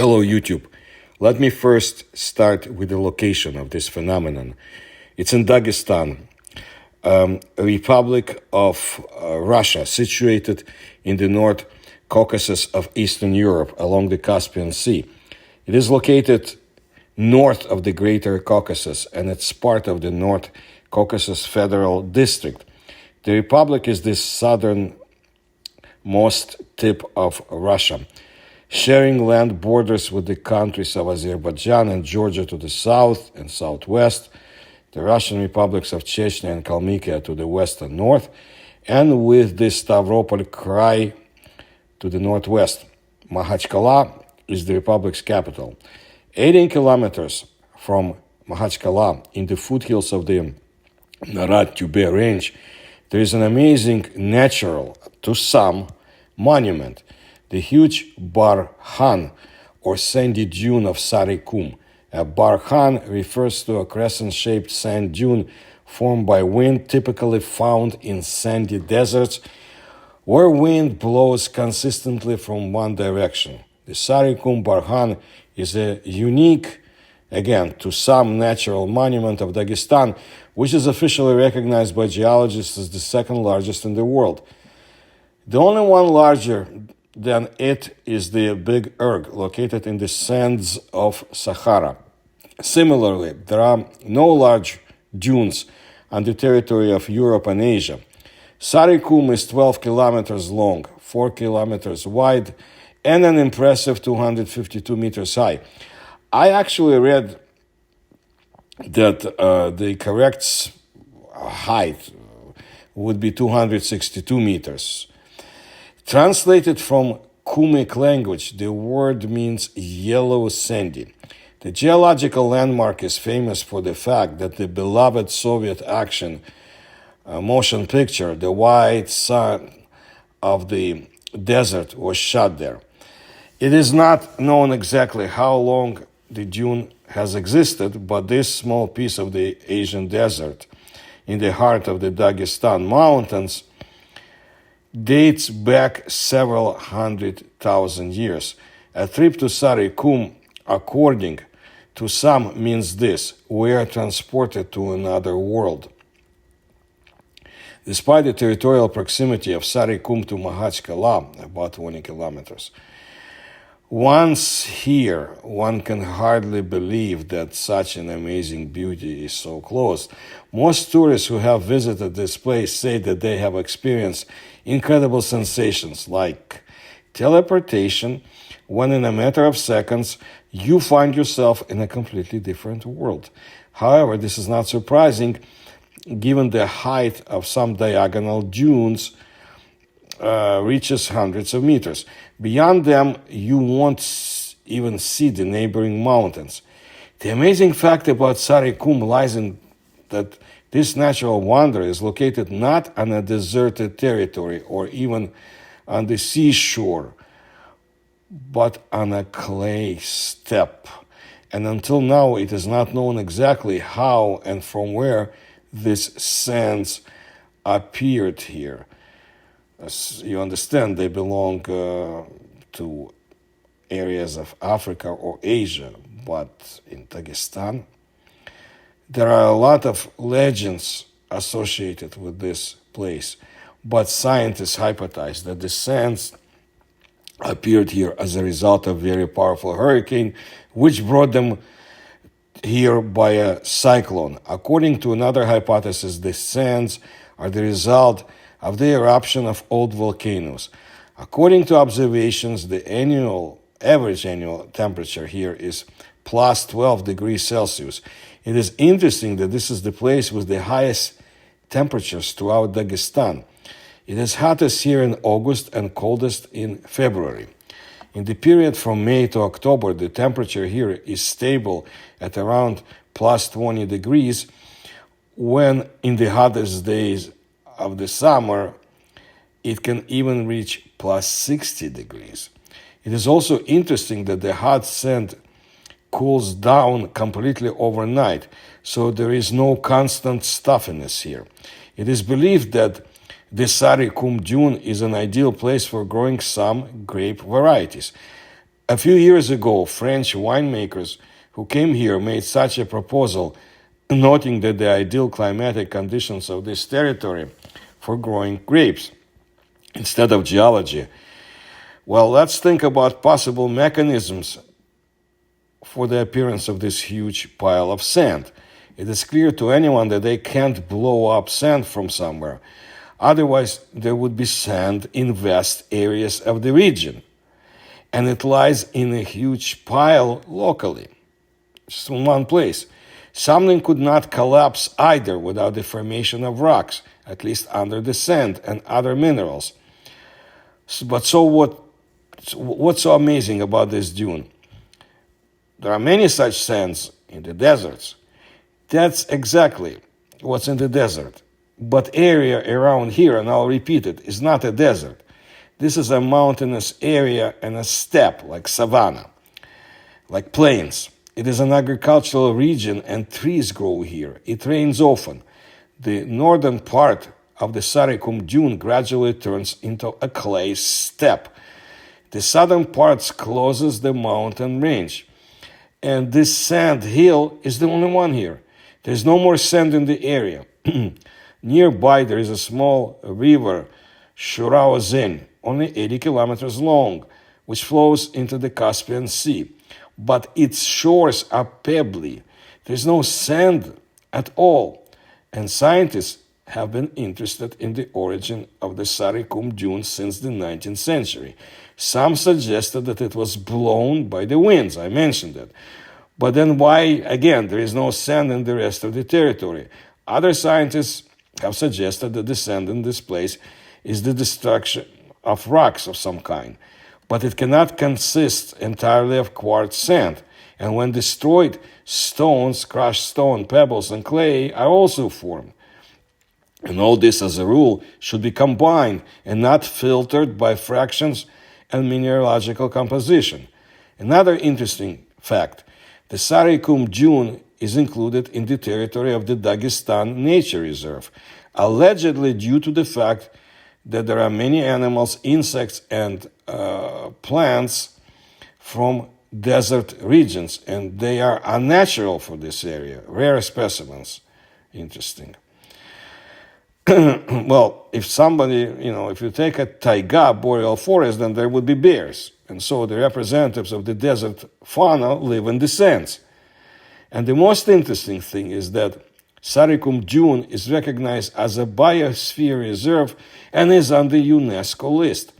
Hello, YouTube. Let me first start with the location of this phenomenon. It's in Dagestan, a republic of Russia, situated in the North Caucasus of Eastern Europe along the Caspian Sea. It is located north of the Greater Caucasus, and it's part of the North Caucasus Federal District. The republic is the southernmost tip of Russia, sharing land borders with the countries of Azerbaijan and Georgia to the south and southwest, the Russian republics of Chechnya and Kalmykia to the west and north, and with the Stavropol Krai to the northwest. Makhachkala is the republic's capital. 18 kilometers from Makhachkala, in the foothills of the Narat-Tube range, there is an amazing natural, to some, monument, the huge Barkhan, or sandy dune of Sari-Kum. A Barkhan refers to a crescent-shaped sand dune formed by wind, typically found in sandy deserts, where wind blows consistently from one direction. The Sari-Kum Barkhan is a unique, again, to some, natural monument of Dagestan, which is officially recognized by geologists as the second largest in the world. The only one larger than it is the Big Erg, located in the sands of Sahara. Similarly, there are no large dunes on the territory of Europe and Asia. Sari-Kum is 12 kilometers long, 4 kilometers wide, and an impressive 252 meters high. I actually read that the correct height would be 262 meters. Translated from Kumyk language, the word means yellow sandy. The geological landmark is famous for the fact that the beloved Soviet action motion picture, The White Sun of the Desert, was shot there. It is not known exactly how long the dune has existed, but this small piece of the Asian desert in the heart of the Dagestan mountains dates back several 100,000 years. A trip to Sari-Kum, according to some, means this: we are transported to another world. Despite the territorial proximity of Sari-Kum to Makhachkala, about 20 kilometers, once here, one can hardly believe that such an amazing beauty is so close. Most tourists who have visited this place say that they have experienced incredible sensations like teleportation, when in a matter of seconds you find yourself in a completely different world. However, this is not surprising given the height of some diagonal dunes reaches hundreds of meters. Beyond them, you won't even see the neighboring mountains. The amazing fact about Sari-Kum lies in that this natural wonder is located not on a deserted territory or even on the seashore, but on a clay steppe. And until now, it is not known exactly how and from where these sands appeared here. As you understand, they belong to areas of Africa or Asia, but in Dagestan, there are a lot of legends associated with this place, but scientists hypothesize that the sands appeared here as a result of a very powerful hurricane, which brought them here by a cyclone. According to another hypothesis, the sands are the result of the eruption of old volcanoes. According to observations, the average annual temperature here is plus 12 degrees Celsius. It is interesting that this is the place with the highest temperatures throughout Dagestan. It is hottest here in August and coldest in February. In the period from May to October, the temperature here is stable at around plus 20 degrees, when in the hottest days of the summer, it can even reach plus 60 degrees. It is also interesting that the hot sand cools down completely overnight, so there is no constant stuffiness here. It is believed that the Sari-Kum dune is an ideal place for growing some grape varieties. A few years ago, French winemakers who came here made such a proposal, noting that the ideal climatic conditions of this territory for growing grapes instead of geology. Well, let's think about possible mechanisms for the appearance of this huge pile of sand. It is clear to anyone that they can't blow up sand from somewhere. Otherwise, there would be sand in vast areas of the region. And it lies in a huge pile locally, just in one place. Something could not collapse either without the formation of rocks, at least under the sand and other minerals. But so what's so amazing about this dune? There are many such sands in the deserts. That's exactly what's in the desert. But area around here, and I'll repeat it, is not a desert. This is a mountainous area and a steppe, like savanna, like plains. It is an agricultural region and trees grow here. It rains often. The northern part of the Sarikum dune gradually turns into a clay steppe. The southern part closes the mountain range. And this sand hill is the only one here. There's no more sand in the area. Nearby, there is a small river, Shuraozen, only 80 kilometers long, which flows into the Caspian Sea. But its shores are pebbly. There's no sand at all. And scientists have been interested in the origin of the Sarikum dune since the 19th century. Some suggested that it was blown by the winds. I mentioned that. But then why, again, there is no sand in the rest of the territory? Other scientists have suggested that the sand in this place is the destruction of rocks of some kind. But it cannot consist entirely of quartz sand. And when destroyed, stones, crushed stone, pebbles, and clay are also formed. And all this, as a rule, should be combined and not filtered by fractions and mineralogical composition. Another interesting fact, the Sarikum dune is included in the territory of the Dagestan Nature Reserve, allegedly due to the fact that there are many animals, insects, and plants from desert regions, and they are unnatural for this area, rare specimens. Interesting. Well, if somebody, if you take a taiga, boreal forest, then there would be bears. And so the representatives of the desert fauna live in the sands. And the most interesting thing is that Sarikum dune is recognized as a biosphere reserve and is on the UNESCO list.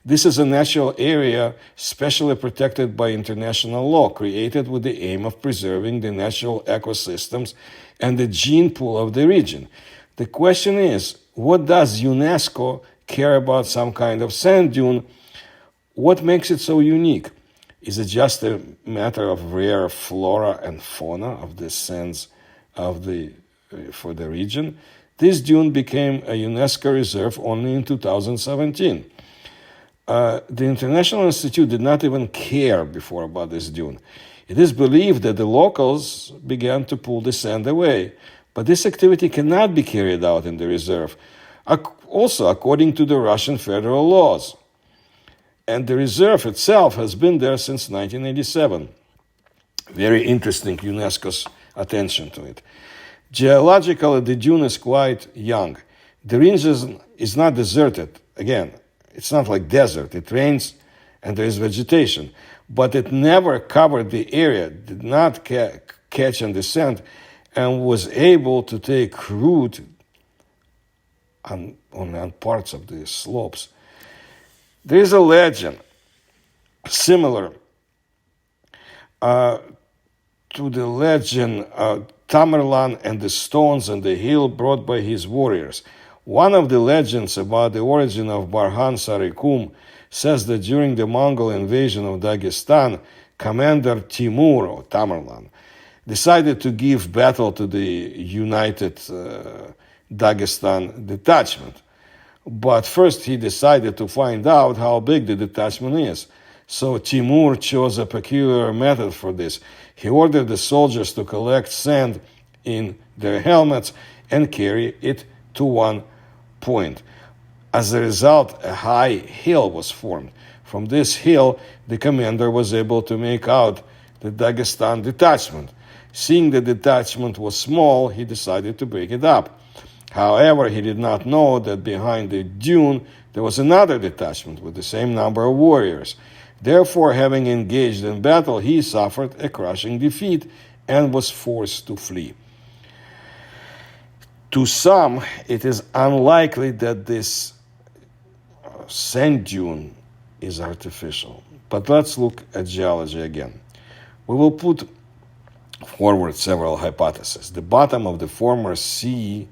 This is a natural area specially protected by international law, created with the aim of preserving the natural ecosystems and the gene pool of the region. The question is, what does UNESCO care about some kind of sand dune? What makes it so unique? Is it just a matter of rare flora and fauna of the sands for the region? This dune became a UNESCO reserve only in 2017. The International Institute did not even care before about this dune. It is believed that the locals began to pull the sand away, but this activity cannot be carried out in the reserve, also according to the Russian federal laws. And the reserve itself has been there since 1987. Very interesting, UNESCO's attention to it. Geologically, the dune is quite young. The region is not deserted. Again, it's not like desert. It rains and there is vegetation. But it never covered the area, did not catch on the sand, and was able to take root on parts of the slopes. There is a legend similar to the legend of Tamerlan and the stones on the hill brought by his warriors. One of the legends about the origin of Barkhan Sarikum says that during the Mongol invasion of Dagestan, Commander Timur, or Tamerlan, decided to give battle to the united Dagestan detachment. But first he decided to find out how big the detachment is. So Timur chose a peculiar method for this. He ordered the soldiers to collect sand in their helmets and carry it to one point. As a result, a high hill was formed. From this hill, the commander was able to make out the Dagestan detachment. Seeing the detachment was small, he decided to break it up. However, he did not know that behind the dune there was another detachment with the same number of warriors. Therefore, having engaged in battle, he suffered a crushing defeat and was forced to flee. To some, it is unlikely that this sand dune is artificial. But let's look at geology again. We will put forward several hypotheses. The bottom of the former sea,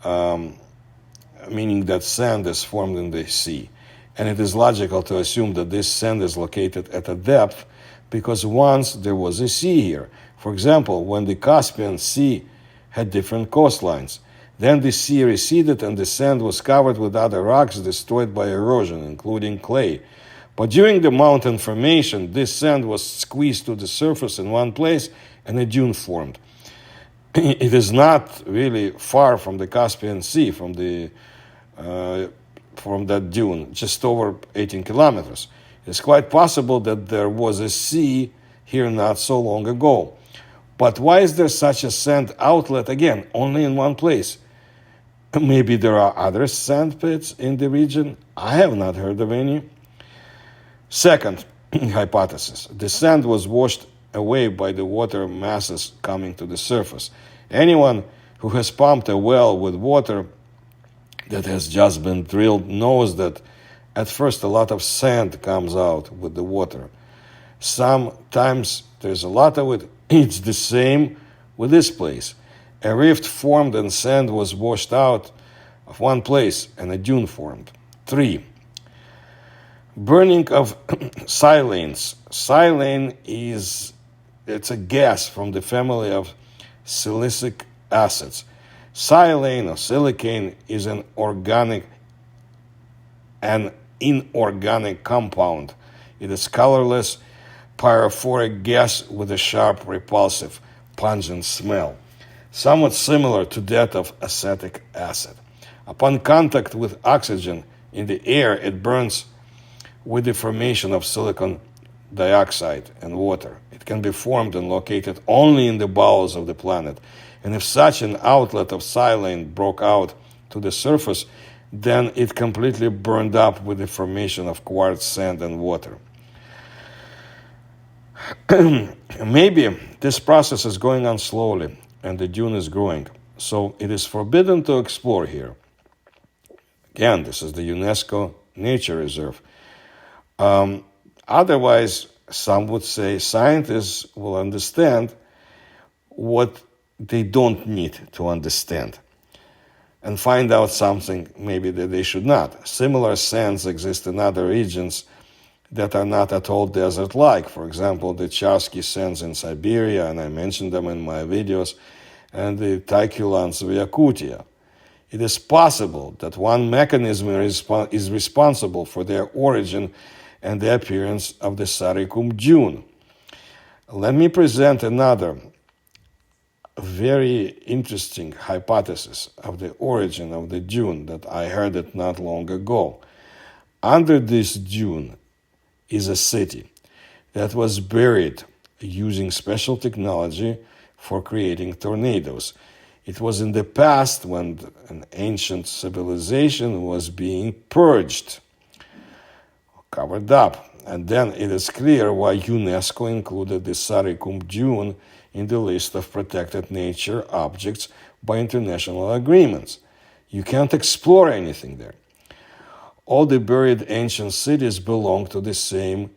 meaning that sand is formed in the sea. And it is logical to assume that this sand is located at a depth because once there was a sea here. For example, when the Caspian Sea had different coastlines, then the sea receded and the sand was covered with other rocks destroyed by erosion, including clay. But during the mountain formation, this sand was squeezed to the surface in one place and a dune formed. It is not really far from the Caspian Sea, from that dune, just over 18 kilometers. It's quite possible that there was a sea here not so long ago. But why is there such a sand outlet, again, only in one place? Maybe there are other sand pits in the region. I have not heard of any. Second hypothesis. The sand was washed away by the water masses coming to the surface. Anyone who has pumped a well with water that has just been drilled knows that at first a lot of sand comes out with the water. Sometimes there's a lot of it. It's the same with this place. A rift formed and sand was washed out of one place and a dune formed. 3. Burning of silanes. Silane it's a gas from the family of silicic acids. Silane or silicane is an inorganic compound. It is colorless, pyrophoric gas with a sharp, repulsive, pungent smell, somewhat similar to that of acetic acid. Upon contact with oxygen in the air, it burns with the formation of silicon dioxide and water. It can be formed and located only in the bowels of the planet. And if such an outlet of silane broke out to the surface, then it completely burned up with the formation of quartz, sand, and water. Maybe this process is going on slowly and the dune is growing, so it is forbidden to explore here. Again, this is the UNESCO Nature Reserve. Otherwise, some would say scientists will understand what they don't need to understand and find out something maybe that they should not. Similar sands exist in other regions that are not at all desert-like. For example, the Charsky sands in Siberia, and I mentioned them in my videos, and the Taikulans of Yakutia. It is possible that one mechanism is responsible for their origin and the appearance of the Sarikum dune. Let me present another very interesting hypothesis of the origin of the dune that I heard it not long ago. Under this dune is a city that was buried using special technology for creating tornadoes. It was in the past when an ancient civilization was being purged, covered up. And then it is clear why UNESCO included the Sarikum dune in the list of protected nature objects by international agreements. You can't explore anything there. All the buried ancient cities belong to the same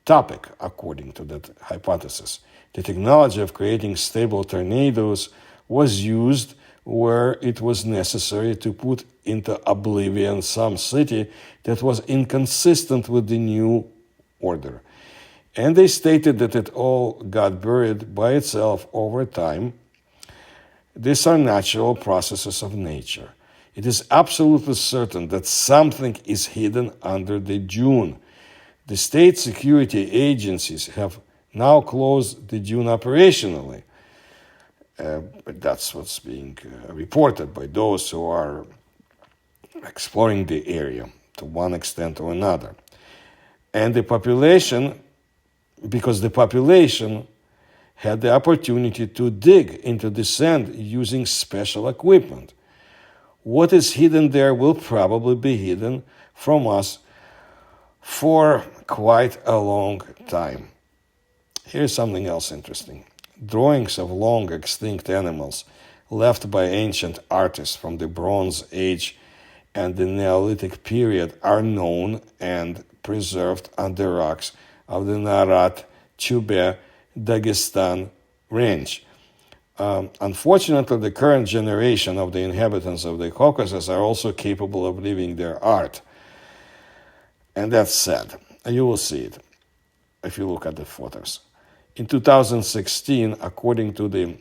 topic, according to that hypothesis. The technology of creating stable tornadoes was used where it was necessary to put into oblivion some city that was inconsistent with the new order. And they stated that it all got buried by itself over time. These are natural processes of nature. It is absolutely certain that something is hidden under the dune. The state security agencies have now closed the dune operationally. But that's what's being reported by those who are exploring the area. to one extent or another. And the population, because the population had the opportunity to dig into the sand using special equipment. What is hidden there will probably be hidden from us for quite a long time. Here's something else interesting. Drawings of long extinct animals left by ancient artists from the Bronze Age and the Neolithic period are known and preserved on the rocks of the Narat-Chube Dagestan range. Unfortunately, the current generation of the inhabitants of the Caucasus are also capable of leaving their art. And that's sad. You will see it if you look at the photos. In 2016, according to the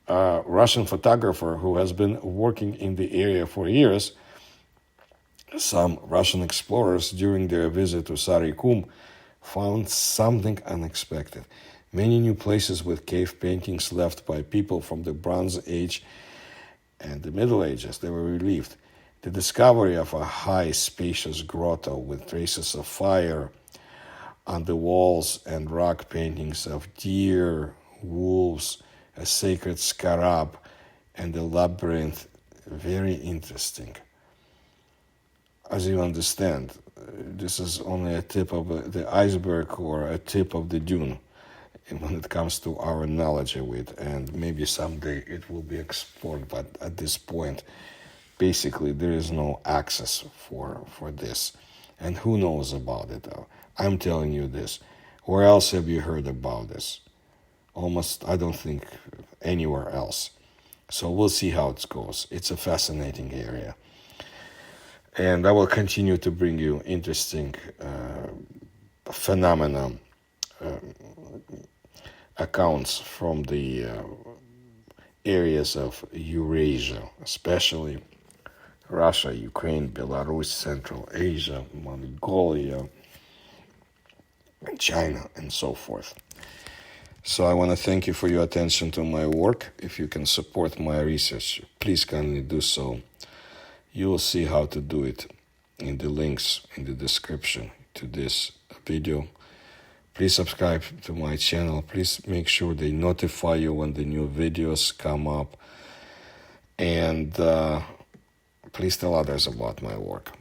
Russian photographer who has been working in the area for years, some Russian explorers during their visit to Sarikum found something unexpected. Many new places with cave paintings left by people from the Bronze Age and the Middle Ages. They were relieved. The discovery of a high, spacious grotto with traces of fire on the walls and rock paintings of deer, wolves, a sacred scarab, and a labyrinth. Very interesting. As you understand, this is only a tip of the iceberg or a tip of the dune when it comes to our knowledge of it, and maybe someday it will be explored, but at this point, basically, there is no access for this. And who knows about it? I'm telling you this. Where else have you heard about this? Almost, I don't think, anywhere else. So we'll see how it goes. It's a fascinating area. And I will continue to bring you interesting phenomena, accounts from the areas of Eurasia, especially Russia, Ukraine, Belarus, Central Asia, Mongolia, China, and so forth. So I want to thank you for your attention to my work. If you can support my research, please kindly do so. You will see how to do it in the links in the description to this video. Please subscribe to my channel. Please make sure they notify you when the new videos come up. And please tell others about my work.